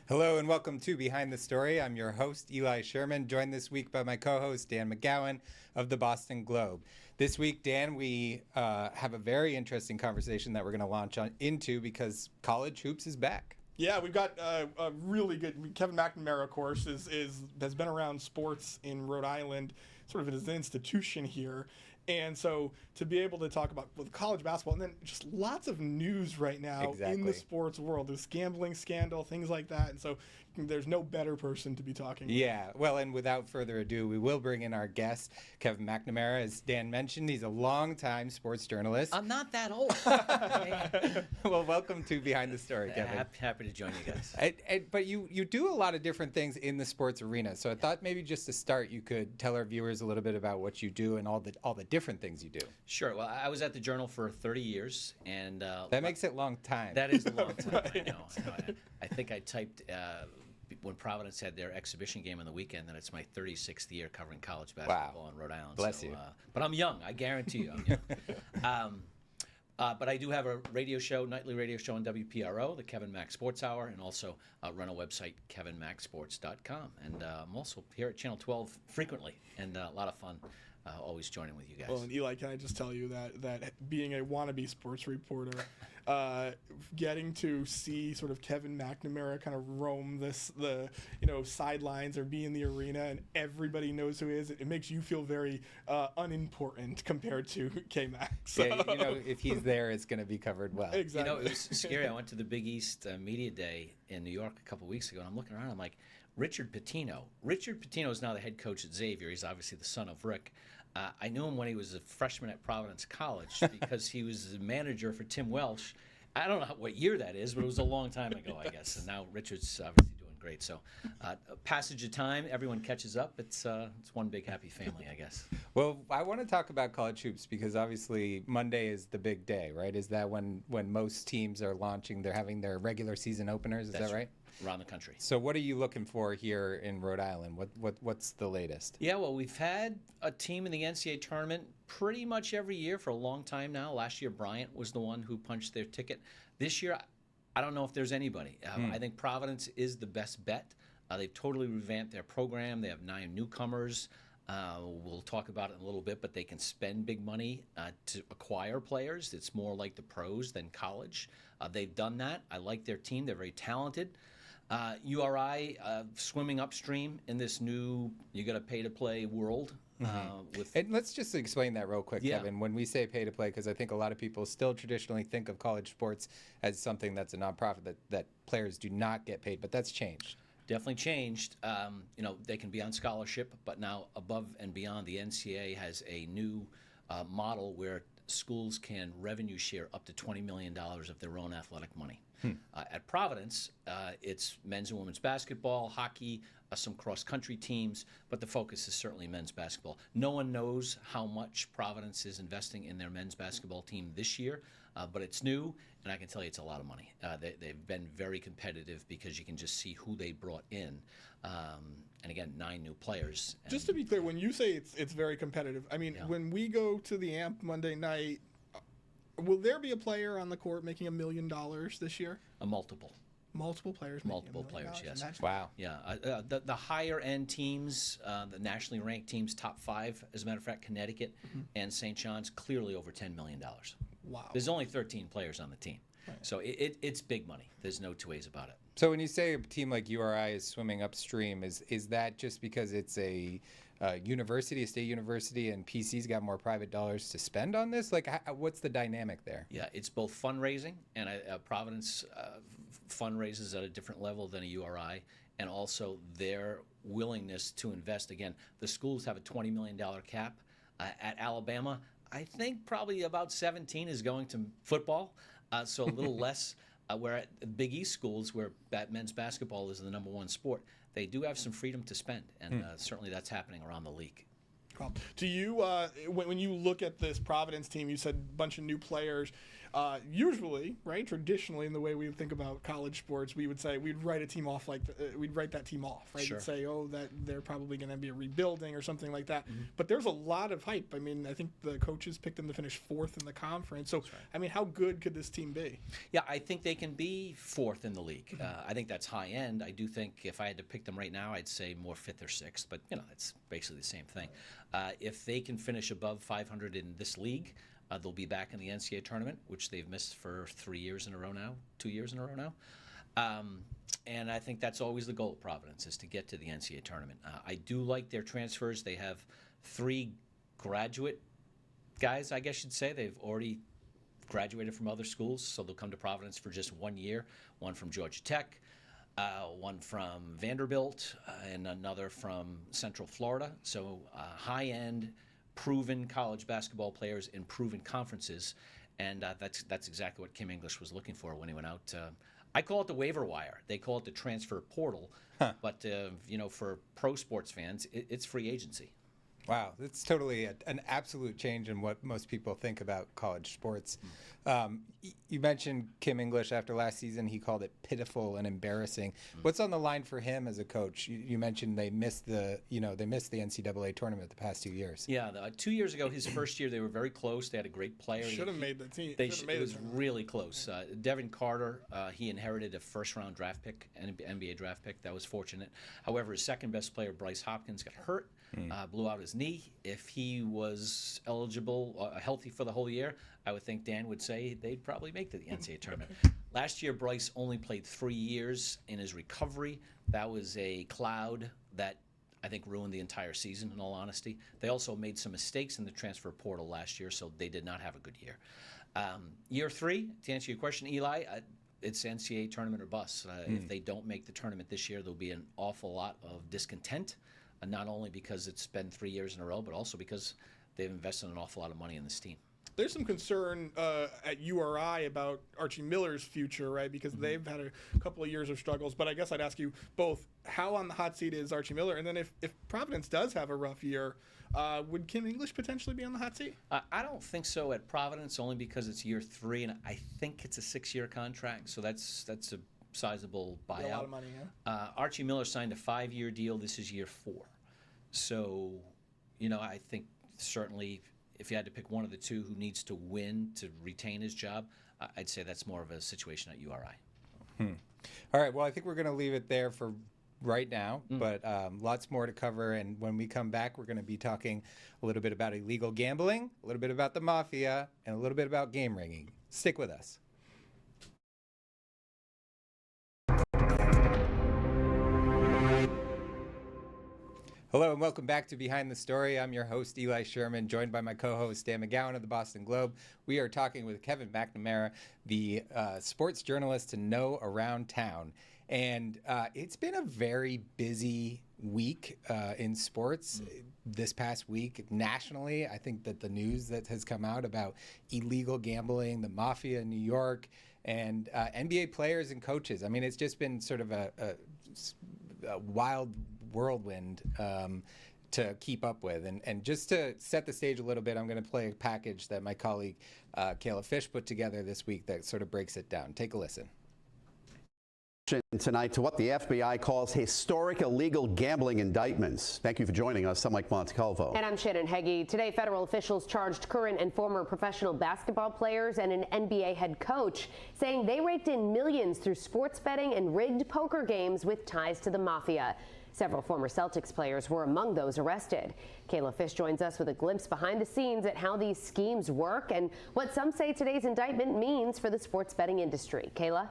Hello and welcome to Behind the Story. I'm your host, Eli Sherman, joined this week by my co-host, Dan McGowan of the Boston Globe. This week, Dan, we have a very interesting conversation that we're going to launch into because college hoops is back. Yeah, we've got a really good Kevin McNamara, of course, has been around sports in Rhode Island, sort of as an institution here. And so to be able to talk about college basketball and then just lots of news right now in the sports world, there's gambling scandal, things like that. And so there's no better person to be talking with. Yeah, well, and without further ado, we will bring in our guest, Kevin McNamara. As Dan mentioned, he's a longtime sports journalist. I'm not that old. Well, welcome to Behind the Story, Kevin. Happy to join you guys. But you do a lot of different things in the sports arena. So I thought maybe just to start, you could tell our viewers a little bit about what you do and all the different things you do. Sure. Well, I was at the Journal for 30 years, and that makes it a long time. That is a long time. I know. I think I typed when Providence had their exhibition game on the weekend that it's my 36th year covering college basketball in Rhode Island. Bless you. But I'm young. I guarantee you, I'm young. But I do have a nightly radio show on WPRI, the Kevin Mack Sports Hour, and also run a website, kevinmacksports.com. And I'm also here at Channel 12 frequently, and a lot of fun. Always joining with you guys. Well, and Eli, can I just tell you that being a wannabe sports reporter, getting to see sort of Kevin McNamara kind of roam the sidelines or be in the arena and everybody knows who he is, it makes you feel very unimportant compared to K-Mac. So. Yeah, if he's there, it's going to be covered well. Exactly. It was scary. I went to the Big East Media Day in New York a couple weeks ago, and I'm looking around. I'm like, Richard Pitino. Richard Pitino is now the head coach at Xavier. He's obviously the son of Rick. I knew him when he was a freshman at Providence College because he was the manager for Tim Welsh. I don't know what year that is, but it was a long time ago, I guess. And now Richard's obviously doing great. So passage of time, everyone catches up. It's one big happy family, I guess. Well, I want to talk about college hoops because obviously Monday is the big day, right? Is that when most teams are launching, they're having their regular season openers, is that right? Around the country. So what are you looking for here in Rhode Island? What's the latest? Yeah, well, we've had a team in the NCAA tournament pretty much every year for a long time now. Last year, Bryant was the one who punched their ticket. This year, I don't know if there's anybody. I think Providence is the best bet. They've totally revamped their program. They have 9 newcomers. We'll talk about it in a little bit, but they can spend big money to acquire players. It's more like the pros than college. They've done that. I like their team. They're very talented. URI swimming upstream in this new you got to pay to play world. And let's just explain that real quick, Kevin. When we say pay to play, because I think a lot of people still traditionally think of college sports as something that's a nonprofit that players do not get paid, but that's changed. Definitely changed. They can be on scholarship, but now above and beyond, the NCAA has a new model where schools can revenue share up to $20 million of their own athletic money. At Providence, it's men's and women's basketball, hockey, some cross-country teams, but the focus is certainly men's basketball. No one knows how much Providence is investing in their men's basketball team this year, but it's new, and I can tell you it's a lot of money. They've been very competitive because you can just see who they brought in. And again, 9 new players. Just to be clear, when you say it's very competitive, I mean, when we go to the AMP Monday night, will there be a player on the court making $1 million this year? Multiple players. Multiple players, yes. Wow. Yeah. The higher end teams, the nationally ranked teams, top 5, as a matter of fact, Connecticut and St. John's, clearly over $10 million. Wow. There's only 13 players on the team. Right. So it's big money. There's no two ways about it. So when you say a team like URI is swimming upstream, is that just because it's a state university, and PC's got more private dollars to spend on this? Like, what's the dynamic there? Yeah, it's both fundraising, and Providence fundraises at a different level than a URI, and also their willingness to invest. Again, the schools have a $20 million cap. At Alabama, I think probably about 17 is going to football, so a little less. Where at the Big East schools, where men's basketball is the #1 sport, they do have some freedom to spend, and certainly that's happening around the league. Do you, when you look at this Providence team, you said a bunch of new players. Usually, right, traditionally, in the way we think about college sports, we would say we'd write a team off we'd write that team off, right? Sure. We'd say, oh, that they're probably going to be a rebuilding or something like that. But there's a lot of hype. I mean, I think the coaches picked them to finish 4th in the conference. So, I mean, how good could this team be? Yeah, I think they can be 4th in the league. I think that's high end. I do think if I had to pick them right now, I'd say more 5th or 6th, but it's basically the same thing. If they can finish above 500 in this league, they'll be back in the NCAA tournament, which they've missed for 3 years in a row now, 2 years in a row now. And I think that's always the goal of Providence, is to get to the NCAA tournament. I do like their transfers. They have 3 graduate guys, I guess you'd say. They've already graduated from other schools, so they'll come to Providence for just 1 year. One from Georgia Tech, one from Vanderbilt, and another from Central Florida. So high-end, proven college basketball players in proven conferences, and that's exactly what Kim English was looking for when he went out. I call it the waiver wire. They call it the transfer portal, but for pro sports fans, it's free agency. Wow, it's totally an absolute change in what most people think about college sports. You mentioned Kim English after last season. He called it pitiful and embarrassing. What's on the line for him as a coach? You mentioned they missed the NCAA tournament the past 2 years. Yeah, 2 years ago, his first year, they were very close. They had a great player. Should have made the team. It was really close. Devin Carter, he inherited a first-round draft pick, an NBA draft pick. That was fortunate. However, his second-best player, Bryce Hopkins, got hurt. Blew out his knee. If he was eligible, healthy for the whole year, I would think Dan would say they'd probably make the NCAA tournament. Last year, Bryce only played 3 years in his recovery. That was a cloud that I think ruined the entire season, in all honesty. They also made some mistakes in the transfer portal last year, so they did not have a good year. Year 3, to answer your question, Eli, it's NCAA tournament or bust. If they don't make the tournament this year, there'll be an awful lot of discontent. Not only because it's been 3 years in a row, but also because they've invested an awful lot of money in this team. There's some concern at URI about Archie Miller's future, right? Because they've had a couple of years of struggles. But I guess I'd ask you both, how on the hot seat is Archie Miller? And then if Providence does have a rough year, would Kim English potentially be on the hot seat? I don't think so at Providence, only because it's year 3, and I think it's a 6-year contract. So that's a sizable buyout. A lot of money, yeah. Archie Miller signed a 5-year deal. This is year 4. So, I think certainly if you had to pick one of the two who needs to win to retain his job, I'd say that's more of a situation at URI. All right, well, I think we're going to leave it there for right now, but lots more to cover. And when we come back, we're going to be talking a little bit about illegal gambling, a little bit about the mafia, and a little bit about game ringing. Stick with us. Hello and welcome back to Behind the Story. I'm your host, Eli Sherman, joined by my co-host, Dan McGowan of the Boston Globe. We are talking with Kevin McNamara, the sports journalist to know around town. And it's been a very busy week in sports this past week nationally. I think that the news that has come out about illegal gambling, the mafia in New York, and NBA players and coaches. I mean, it's just been sort of a wild whirlwind to keep up with. And just to set the stage a little bit, I'm going to play a package that my colleague Kayla Fish put together this week that sort of breaks it down. Take a listen. Tonight to what the FBI calls historic illegal gambling indictments. Thank you for joining us. I'm Mike Montecalvo. And I'm Shannon Heggie. Today, federal officials charged current and former professional basketball players and an NBA head coach, saying they raked in millions through sports betting and rigged poker games with ties to the mafia. Several former Celtics players were among those arrested. Kayla Fish joins us with a glimpse behind the scenes at how these schemes work and what some say today's indictment means for the sports betting industry. Kayla?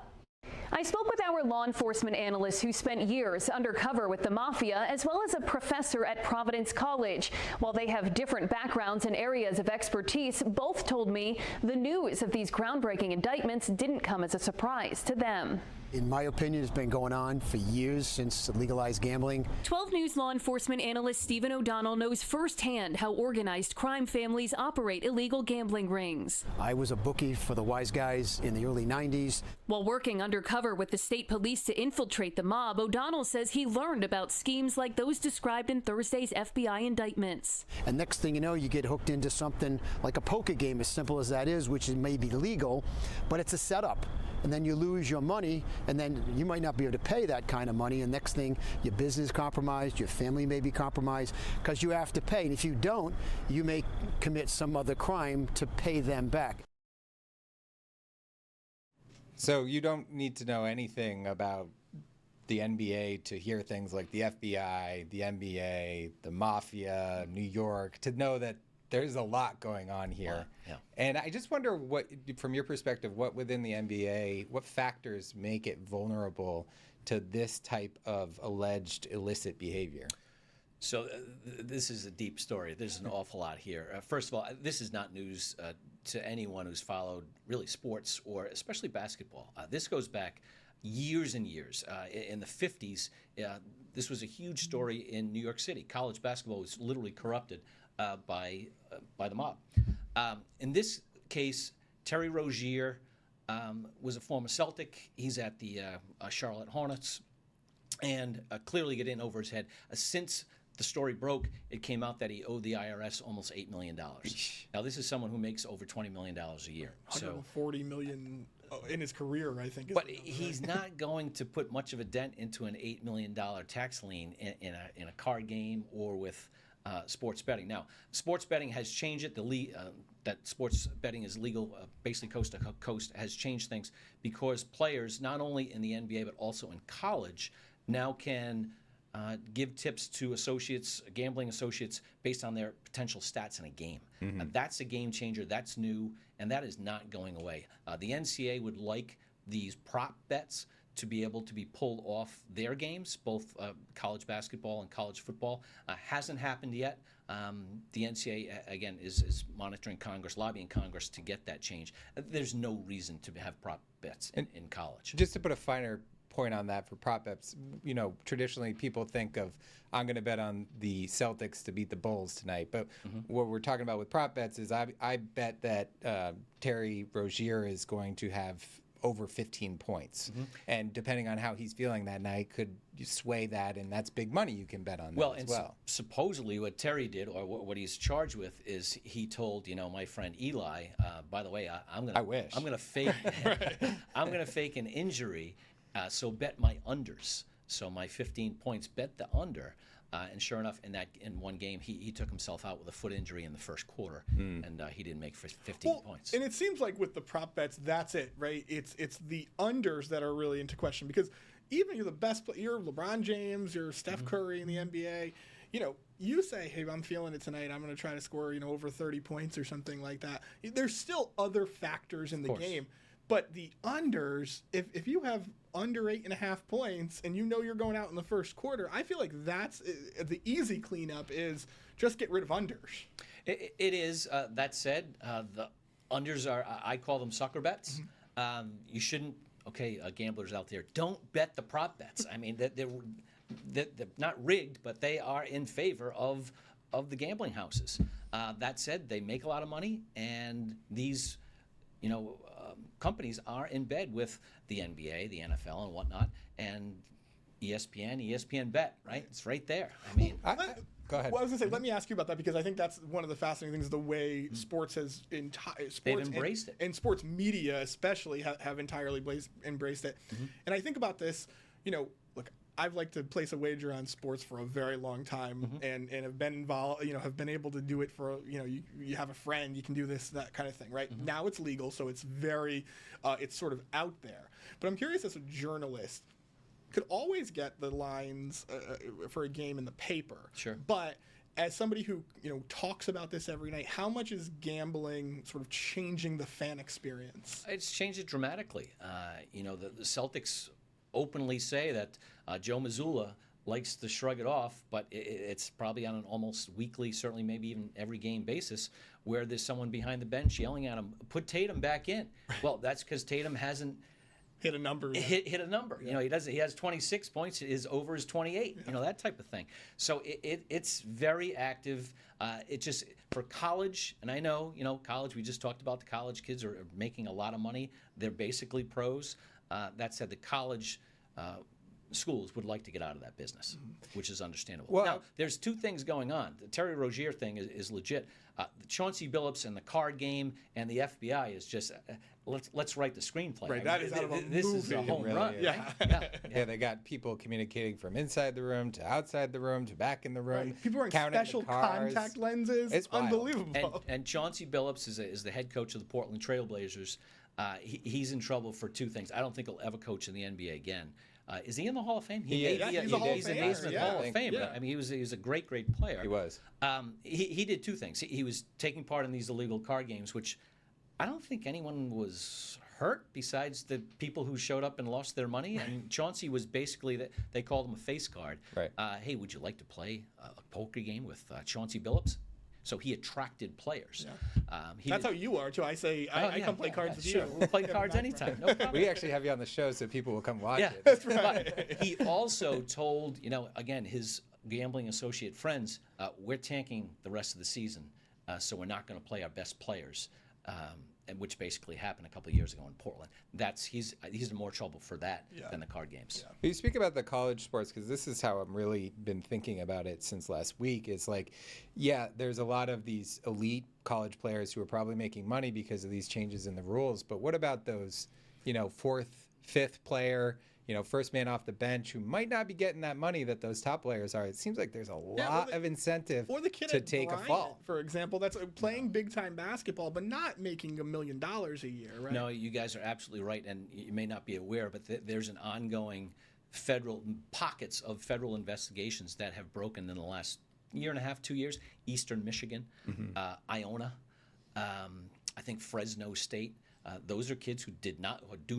I spoke with our law enforcement analyst who spent years undercover with the mafia, as well as a professor at Providence College. While they have different backgrounds and areas of expertise, both told me the news of these groundbreaking indictments didn't come as a surprise to them. In my opinion, it's been going on for years since legalized gambling. 12 News law enforcement analyst Stephen O'Donnell knows firsthand how organized crime families operate illegal gambling rings. I was a bookie for the Wise Guys in the early 90s. While working undercover with the state police to infiltrate the mob, O'Donnell says he learned about schemes like those described in Thursday's FBI indictments. And next thing you know, you get hooked into something like a poker game, as simple as that is, which may be legal, but it's a setup. And then you lose your money, and then you might not be able to pay that kind of money, and next thing, your business is compromised, your family may be compromised, because you have to pay. And if you don't, you may commit some other crime to pay them back. So you don't need to know anything about the NBA to hear things like the FBI, the NBA, the Mafia, New York, to know that there's a lot going on here. Yeah. And I just wonder what, from your perspective, what within the NBA, what factors make it vulnerable to this type of alleged illicit behavior? So this is a deep story. There's an awful lot here. First of all, this is not news to anyone who's followed really sports or especially basketball. This goes back years and years. In the 50s, this was a huge story in New York City. College basketball was literally corrupted by the mob. In this case, Terry Rozier was a former Celtic. He's at the Charlotte Hornets, and clearly get in over his head. Since the story broke, it came out that he owed the IRS almost $8 million. Now, this is someone who makes over $20 million a year. So $140 million in his career, I think. But he's not going to put much of a dent into an $8 million tax lien in a card game or with sports betting. Now, sports betting has changed it. That sports betting is legal basically coast to coast has changed things because players, not only in the NBA but also in college, now can give tips to associates, gambling associates, based on their potential stats in a game. That's a game changer. That's new, and that is not going away. The NCAA would like these prop bets to be able to be pulled off their games, both college basketball and college football. Hasn't happened yet. The NCAA, again, is monitoring Congress, lobbying Congress to get that change. There's no reason to have prop bets in college. Just to put a finer point on that for prop bets, you know, traditionally people think of, I'm going to bet on the Celtics to beat the Bulls tonight. But what we're talking about with prop bets is I bet that Terry Rozier is going to have over 15 points. And depending on how he's feeling that night could sway that, and that's big money you can bet on that as well. Supposedly what Terry did, or what he's charged with, is he told, my friend Eli, by the way, I'm gonna fake I'm gonna fake an injury, so bet my unders. So my 15 points, bet the under. And sure enough, in one game, he took himself out with a foot injury in the first quarter, and he didn't make 15 points. And it seems like with the prop bets, that's it, right? It's the unders that are really into question, because even you're the best player, you're LeBron James, you're Steph Curry in the NBA, you say, hey, I'm feeling it tonight, I'm going to try to score, over 30 points or something like that. There's still other factors in the game. But the unders, if you have under 8.5 points and you're going out in the first quarter, I feel like that's the easy cleanup is just get rid of unders. It is. That said, the unders are, I call them sucker bets. You shouldn't, gamblers out there, don't bet the prop bets. I mean, they're not rigged, but they are in favor of the gambling houses. That said, they make a lot of money, and these, companies are in bed with the NBA, the NFL, and whatnot, and ESPN Bet, right? It's right there. I mean, go ahead. Well, I was going to say, let me ask you about that, because I think that's one of the fascinating things, the way sports has they've embraced it. And sports media especially have entirely embraced it. And I think about this, look, I've liked to place a wager on sports for a very long time, and have been involved, have been able to do it for, you have a friend, you can do this, that kind of thing, right? Now it's legal, so it's very, it's sort of out there. But I'm curious, as a journalist, could always get the lines for a game in the paper. Sure. But as somebody who, talks about this every night, how much is gambling sort of changing the fan experience? It's changed it dramatically. The Celtics openly say that Joe Mazzulla likes to shrug it off, but it's probably on an almost weekly, certainly maybe even every game basis, where there's someone behind the bench yelling at him, put Tatum back in. Well, that's because Tatum hasn't hit a number. Hit a number. You know, he has 26 points. His over is 28. You know, that type of thing. So it's very active. It just for college, and I know, you know, college. We just talked about the college kids are making a lot of money. They're basically pros. That said, the college schools would like to get out of that business, which is understandable. Well, now, there's two things going on. The Terry Rozier thing is legit. The Chauncey Billups and the card game and the FBI is just let's write the screenplay. Right, that is out of a this is a movie. home Really run. is. Yeah. Yeah, they got people communicating from inside the room to outside the room to back in the room. Right. People wearing counting the special cars. contact lenses. It's wild. Unbelievable. And Chauncey Billups is the head coach of the Portland Trailblazers. He's in trouble for two things. I don't think he'll ever coach in the NBA again. Is he in the Hall of Fame? He is. Yeah, he's a Hall of He's in the Famer, Naismith yeah. Hall of Fame. Yeah. I mean, he was a great player. He was. He did two things. He was taking part in these illegal card games, which I don't think anyone was hurt besides the people who showed up and lost their money. And Chauncey was basically, they called him a face card. Right. Hey, would you like to play a poker game with Chauncey Billups? So he attracted players. That's how you are too. I say I come play cards with sure. you. We'll play cards anytime. No problem. We actually have you on the show so people will come watch Yeah, it. that's right. He also told, you know, again, his gambling associate friends, we're tanking the rest of the season, so we're not going to play our best players, and which basically happened a couple of years ago in Portland. He's in more trouble for that than the card games. But you speak about the college sports because this is how I've really been thinking about it since last week. It's like, yeah, there's a lot of these elite college players who are probably making money because of these changes in the rules. But what about those, you know, fourth, fifth player, you know, first man off the bench who might not be getting that money that those top players are? It seems like there's a lot of incentive Or the kid to at take Bryant, a fall. for example, that's playing big time basketball, but not making $1 million a year, right? No, you guys are absolutely right, and you may not be aware, but there's an ongoing pockets of federal investigations that have broken in the last year and a half, 2 years. Eastern Michigan, Iona, I think Fresno State. Those are kids who do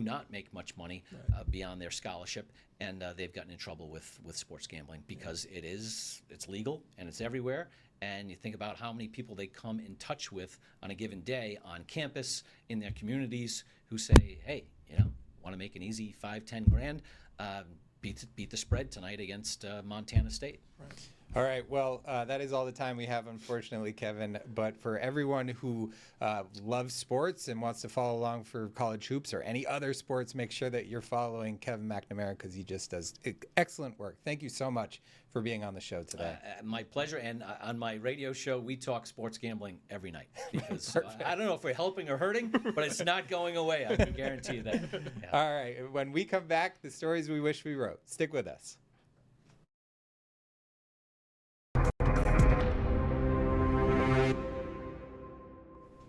not make much money beyond their scholarship, and they've gotten in trouble with sports gambling because it's legal and it's everywhere. And you think about how many people they come in touch with on a given day on campus, in their communities, who say, hey, you know, want to make an easy 5-10 grand, beat the spread tonight against Montana State. Right. All right. Well, that is all the time we have, unfortunately, Kevin. But for everyone who loves sports and wants to follow along for college hoops or any other sports, make sure that you're following Kevin McNamara because he just does excellent work. Thank you so much for being on the show today. My pleasure. And on my radio show, we talk sports gambling every night. Because I don't know if we're helping or hurting, but it's not going away. I can guarantee you that. Yeah. All right. When we come back, the stories we wish we wrote. Stick with us.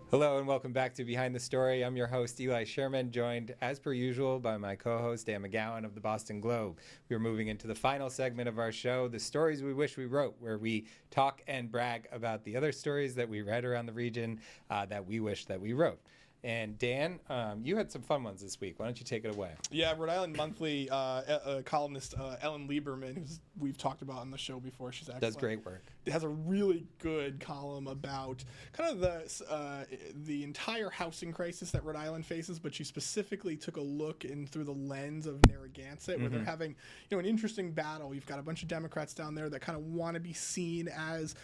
Hello and welcome back to Behind the Story. I'm your host, Eli Sherman, joined as per usual by my co-host, Dan McGowan of the Boston Globe. We're moving into the final segment of our show, The Stories We Wish We Wrote, where we talk and brag about the other stories that we read around the region that we wish that we wrote. And Dan, you had some fun ones this week. Why don't you take it away? Yeah, Rhode Island Monthly columnist Ellen Lieberman, who we've talked about on the show before. She's excellent. Does great work. Has a really good column about kind of the entire housing crisis that Rhode Island faces, but she specifically took a look in through the lens of Narragansett, where they're having, you know, an interesting battle. You've got a bunch of Democrats down there that kind of want to be seen as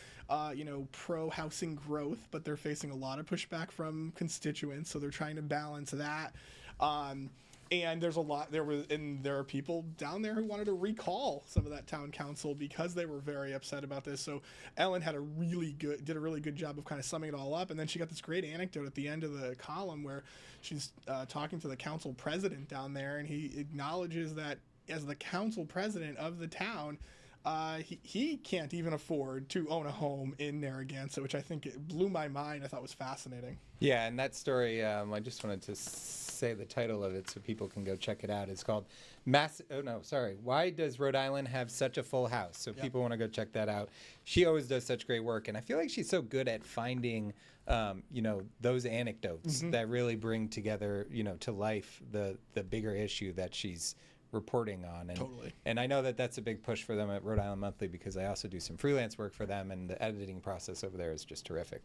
pro-housing growth, but they're facing a lot of pushback from constituents, so they're trying to balance that. And there's there are people down there who wanted to recall some of that town council because they were very upset about this. So Ellen did a really good job of kind of summing it all up. And then she got this great anecdote at the end of the column where she's talking to the council president down there, and he acknowledges that as the council president of the town, he can't even afford to own a home in Narragansett, which I think it blew my mind. I thought was fascinating. Yeah, and that story, I just wanted to say the title of it so people can go check it out. It's called Why Does Rhode Island Have Such a Full House? So people want to go check that out. She always does such great work, and I feel like she's so good at finding, those anecdotes that really bring together, to life the bigger issue that she's reporting on. And, Totally. And I know that that's a big push for them at Rhode Island Monthly, because I also do some freelance work for them, and the editing process over there is just terrific.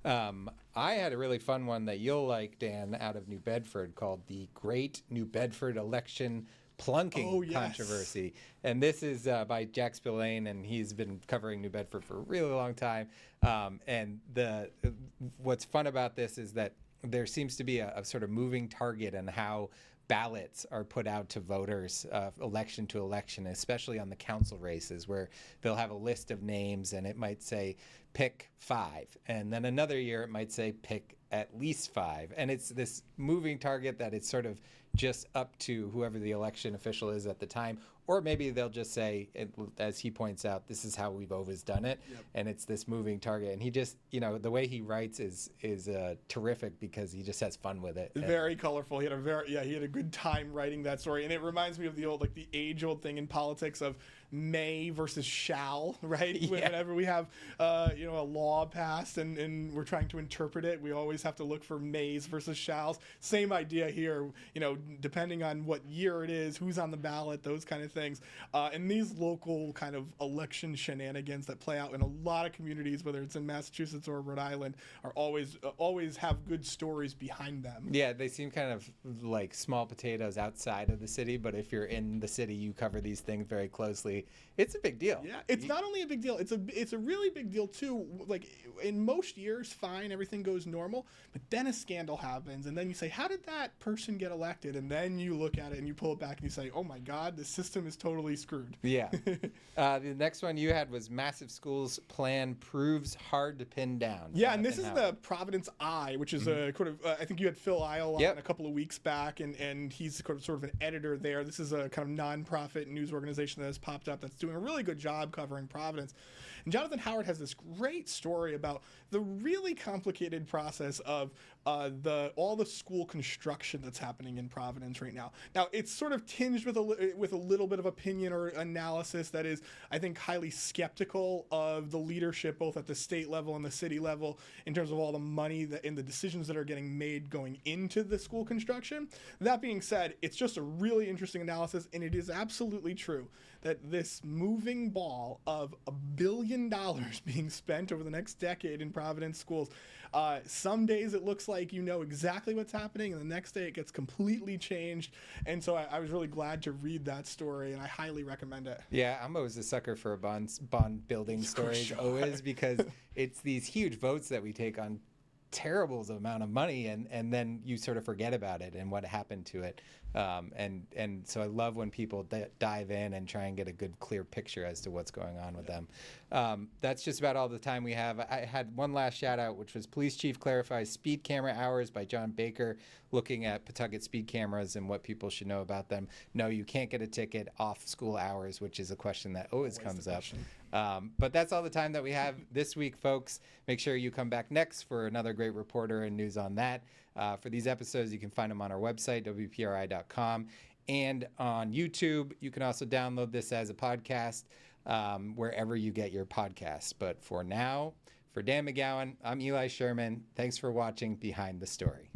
I had a really fun one that you'll like, Dan, out of New Bedford, called the Great New Bedford Election Plunking Controversy. And this is by Jack Spillane, and he's been covering New Bedford for a really long time. And what's fun about this is that there seems to be a sort of moving target in how ballots are put out to voters election to election, especially on the council races, where they'll have a list of names and it might say pick 5, and then another year it might say pick at least 5, and it's this moving target that it's sort of just up to whoever the election official is at the time. Or maybe they'll just say, as he points out, this is how we've always done it. Yep. And it's this moving target. And he just, the way he writes is terrific, because he just has fun with it. Very colorful. He had a good time writing that story. And it reminds me of the age-old thing in politics of may versus shall, right? Yeah. Whenever we have, a law passed and we're trying to interpret it, we always have to look for mays versus shalls. Same idea here, depending on what year it is, who's on the ballot, those kind of things. And these local kind of election shenanigans that play out in a lot of communities, whether it's in Massachusetts or Rhode Island, are always have good stories behind them. Yeah, they seem kind of like small potatoes outside of the city, but if you're in the city, you cover these things very closely. It's a big deal. Yeah, it's not only a big deal, it's a really big deal too. Like in most years, fine, everything goes normal, but then a scandal happens, and then you say, how did that person get elected? And then you look at it and you pull it back and you say, oh my God, the system is totally screwed. Yeah. The next one you had was massive schools plan proves hard to pin down. Yeah, and this is the Providence Eye, which is a kind of, I think you had Phil Isle on a couple of weeks back, and he's sort of an editor there. This is a kind of nonprofit news organization that has popped up that's doing a really good job covering Providence. And Jonathan Howard has this great story about the really complicated process of all the school construction that's happening in Providence right now. Now, it's sort of tinged with a little bit of opinion or analysis that is, I think, highly skeptical of the leadership, both at the state level and the city level, in terms of all the money and the decisions that are getting made going into the school construction. That being said, it's just a really interesting analysis, and it is absolutely true that this moving ball of $1 billion being spent over the next decade in Providence schools, some days it looks like you know exactly what's happening, and the next day it gets completely changed. And so I was really glad to read that story, and I highly recommend it. Yeah, I'm always a sucker for bond building stories, always, because it's these huge votes that we take on terrible amount of money, and then you sort of forget about it and what happened to it. And so I love when people dive in and try and get a good, clear picture as to what's going on with them. That's just about all the time we have. I had one last shout out, which was Police Chief Clarifies Speed Camera Hours by John Baker, looking at Pawtucket speed cameras and what people should know about them. No, you can't get a ticket off school hours, which is a question that always comes up. But that's all the time that we have this week, folks. Make sure you come back next for another great reporter and news on that. For these episodes, you can find them on our website, WPRI.com, and on YouTube. You can also download this as a podcast wherever you get your podcasts. But for now, for Dan McGowan, I'm Eli Sherman. Thanks for watching Behind the Story.